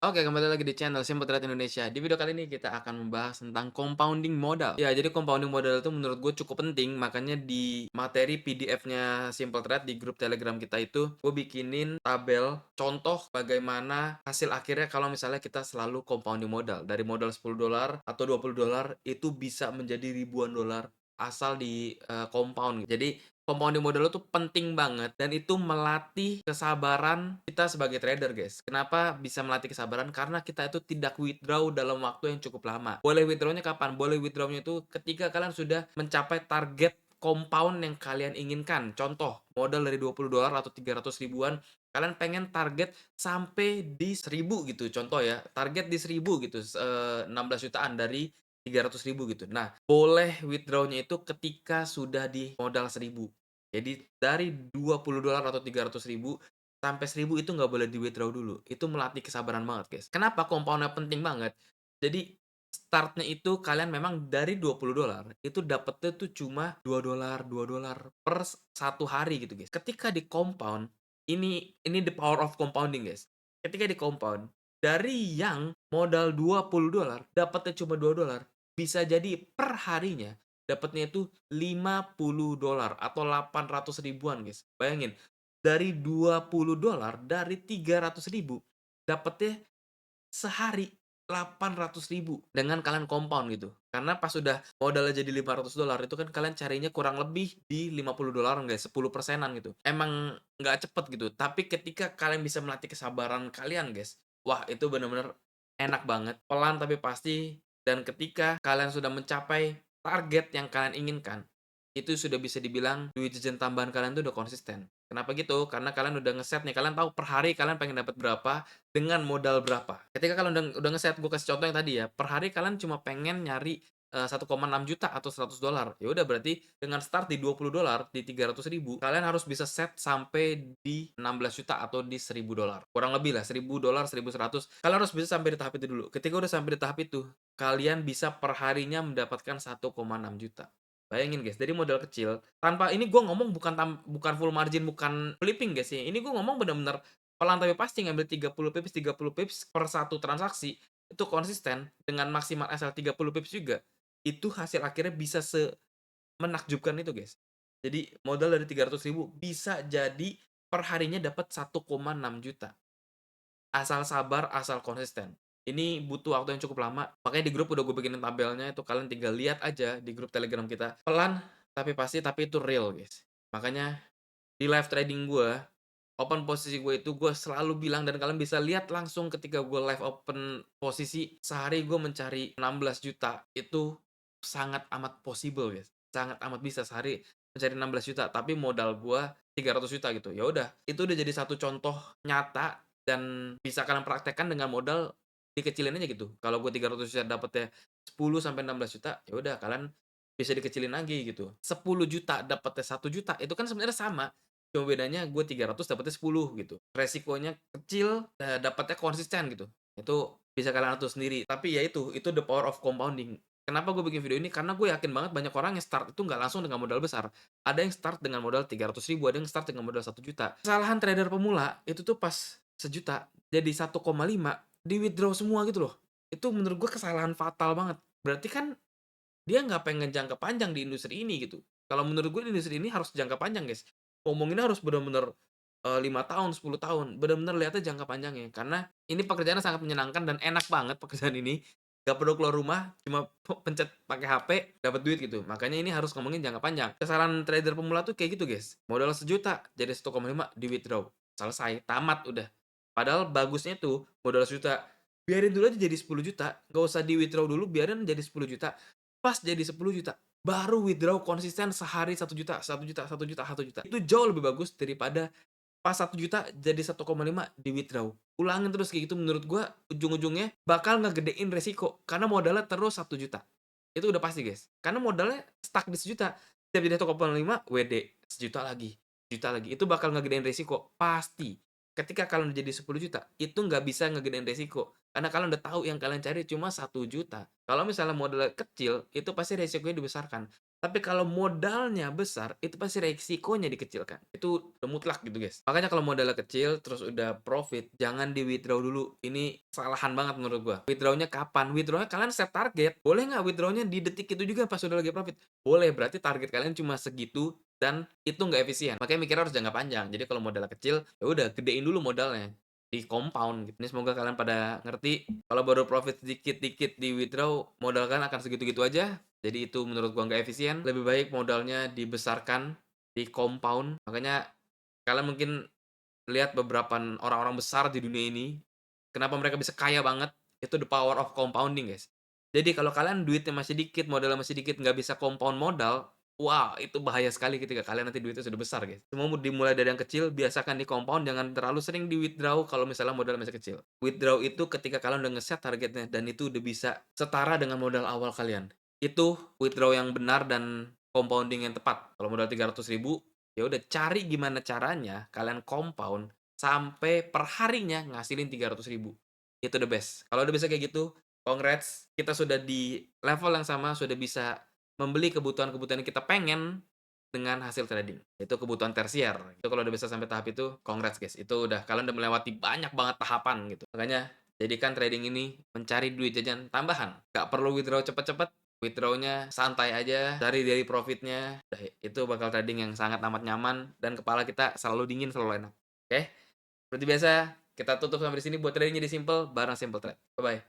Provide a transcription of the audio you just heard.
Oke, kembali lagi di channel Simple Trade Indonesia. Di video kali ini kita akan membahas tentang compounding modal. Ya, jadi compounding modal itu menurut gue cukup penting, makanya di materi PDF-nya Simple Trade di grup Telegram kita itu, gue bikinin tabel contoh bagaimana hasil akhirnya kalau misalnya kita selalu compounding modal. Dari modal $10 atau $20 itu bisa menjadi ribuan dolar asal di compound. Jadi compounding modal itu penting banget dan itu melatih kesabaran kita sebagai trader, guys. Kenapa bisa melatih kesabaran? Karena kita itu tidak withdraw dalam waktu yang cukup lama. Boleh withdraw-nya kapan? Boleh withdraw-nya itu ketika kalian sudah mencapai target compound yang kalian inginkan. Contoh, modal dari $20 atau 300 ribuan, kalian pengen target sampai di 1000 gitu. Contoh ya, target di 1000 gitu, 16 jutaan dari 300 ribu gitu. Nah, boleh withdraw-nya itu ketika sudah di modal 1000. Jadi dari $20 atau 300 ribu sampai 1000 itu nggak boleh di-withdraw dulu. Itu melatih kesabaran banget, guys. Kenapa compound penting banget? Jadi startnya itu kalian memang dari $20 itu dapetnya tuh cuma $2, $2 per satu hari gitu, guys. Ketika di compound, ini the power of compounding, guys. Ketika di compound, dari yang modal $20 dapatnya cuma $2, bisa jadi per harinya dapatnya itu $50 atau 800 ribuan, guys. Bayangin, dari $20 dari 300 ribu dapatnya sehari 800 ribu dengan kalian compound gitu. Karena pas sudah modalnya jadi $500 itu kan kalian carinya kurang lebih di $50 guys, 10 persenan gitu. Emang nggak cepet gitu, tapi ketika kalian bisa melatih kesabaran kalian, guys, wah itu bener-bener enak banget, pelan tapi pasti, dan ketika kalian sudah mencapai target yang kalian inginkan, itu sudah bisa dibilang duit jajan tambahan kalian tuh udah konsisten. Kenapa gitu? Karena kalian udah ngeset nih, kalian tahu per hari kalian pengen dapat berapa, dengan modal berapa. Ketika kalian udah ngeset, gue kasih contoh yang tadi ya, per hari kalian cuma pengen nyari, 1,6 juta atau $100. Ya udah berarti dengan start di $20, di 300 ribu, kalian harus bisa set sampai di 16 juta atau di $1.000. Kurang lebih lah $1.000, 1.100. Kalian harus bisa sampai di tahap itu dulu. Ketika udah sampai di tahap itu, kalian bisa per harinya mendapatkan 1,6 juta. Bayangin guys, dari modal kecil, tanpa ini gue ngomong bukan full margin, bukan flipping guys ya. Ini gue ngomong bener-bener pelan tapi pasti ngambil 30 pips per satu transaksi, itu konsisten dengan maksimal SL 30 pips juga, itu hasil akhirnya bisa semenakjubkan itu, guys. Jadi modal dari 300 ribu bisa jadi per harinya dapat 1,6 juta. Asal sabar, asal konsisten. Ini butuh waktu yang cukup lama, makanya di grup udah gue bikinin tabelnya, itu kalian tinggal lihat aja di grup Telegram kita. Pelan tapi pasti, tapi itu real, guys. Makanya di live trading gue, open posisi gue itu gue selalu bilang, dan kalian bisa lihat langsung ketika gue live open posisi, sehari gue mencari 16 juta, itu sangat amat possible, guys. Sangat amat bisa sehari mencari 16 juta, tapi modal gue 300 juta gitu. Ya udah, itu udah jadi satu contoh nyata dan bisa kalian praktekkan dengan modal dikecilin aja gitu. Kalau gue 300 juta dapetnya 10 sampai 16 juta, ya udah kalian bisa dikecilin lagi gitu. 10 juta dapetnya 1 juta, itu kan sebenarnya sama. Cuma bedanya gue 300 dapetnya 10 gitu. Resikonya kecil, dapatnya konsisten gitu. Itu bisa kalian atur sendiri. Tapi ya itu the power of compounding. Kenapa gue bikin video ini? Karena gue yakin banget banyak orang yang start itu nggak langsung dengan modal besar. Ada yang start dengan modal 300 ribu, ada yang start dengan modal 1 juta. Kesalahan trader pemula itu tuh pas sejuta jadi 1,5 di withdraw semua gitu loh. Itu menurut gue kesalahan fatal banget. Berarti kan dia nggak pengen jangka panjang di industri ini gitu. Kalau menurut gue di industri ini harus jangka panjang, guys. Ngomonginnya harus bener-bener 5 tahun, 10 tahun, bener-bener lihatnya jangka panjangnya. Karena ini pekerjaannya sangat menyenangkan dan enak banget pekerjaan ini. Gak perlu keluar rumah, cuma pencet pakai HP, dapat duit gitu. Makanya ini harus ngomongin jangka panjang. Kesalahan trader pemula tuh kayak gitu, guys. Modal sejuta jadi 1,5 di withdraw. Selesai, tamat udah. Padahal bagusnya tuh modal sejuta, biarin dulu aja jadi 10 juta, nggak usah di withdraw dulu, biarin jadi 10 juta. Pas jadi 10 juta, baru withdraw konsisten sehari 1 juta, 1 juta, 1 juta, 1 juta. Itu jauh lebih bagus daripada pas 1 juta jadi 1,5 di withdraw. Ulangin terus kayak gitu, menurut gua ujung-ujungnya bakal ngegedein resiko karena modalnya terus 1 juta. Itu udah pasti, guys. Karena modalnya stuck di sejuta. Setiap jadi 1,5 WD, sejuta lagi, juta lagi. Itu bakal ngegedein resiko, pasti. Ketika kalian udah jadi 10 juta, itu nggak bisa ngegedein resiko. Karena kalian udah tahu yang kalian cari cuma 1 juta. Kalau misalnya modalnya kecil, itu pasti resikonya dibesarkan. Tapi kalau modalnya besar, itu pasti resikonya dikecilkan. Itu udah mutlak gitu, guys. Makanya kalau modalnya kecil, terus udah profit, jangan di-withdraw dulu. Ini kesalahan banget menurut gua. Withdraw-nya kapan? Withdraw-nya kalian set target. Boleh nggak withdraw-nya di detik itu juga pas udah lagi profit? Boleh, berarti target kalian cuma segitu dan itu nggak efisien. Makanya mikirnya harus jangka panjang. Jadi kalau modalnya kecil, ya udah gedein dulu modalnya. Di compound gitu. Ini semoga kalian pada ngerti. Kalau baru profit sedikit-dikit di withdraw, modal kalian akan segitu-gitu aja. Jadi itu menurut gua nggak efisien, lebih baik modalnya dibesarkan, di compound. Makanya kalian mungkin lihat beberapa orang-orang besar di dunia ini, kenapa mereka bisa kaya banget, itu the power of compounding, guys. Jadi kalau kalian duitnya masih dikit, modalnya masih dikit, nggak bisa compound modal, wah itu bahaya sekali ketika kalian nanti duitnya sudah besar, guys. Semua dimulai dari yang kecil, biasakan di compound, jangan terlalu sering di-withdraw kalau misalnya modal masih kecil. Withdraw itu ketika kalian udah nge-set targetnya dan itu udah bisa setara dengan modal awal kalian. Itu withdraw yang benar dan compounding yang tepat. Kalau modal 300.000, ya udah cari gimana caranya kalian compound sampai perharinya ngasilin 300.000. Itu the best. Kalau udah bisa kayak gitu, congrats, kita sudah di level yang sama, sudah bisa membeli kebutuhan-kebutuhan yang kita pengen dengan hasil trading. Itu kebutuhan tersier. Itu kalau udah bisa sampai tahap itu, congrats guys. Itu udah kalian udah melewati banyak banget tahapan gitu. Makanya jadikan trading ini mencari duit jajan tambahan. Gak perlu withdraw cepet-cepet, withdraw-nya santai aja, cari dari profitnya. Itu bakal trading yang sangat amat nyaman dan kepala kita selalu dingin, selalu enak. Oke? Seperti biasa, kita tutup sampai di sini buat tradingnya di Simple bareng Simple Trade. Bye bye.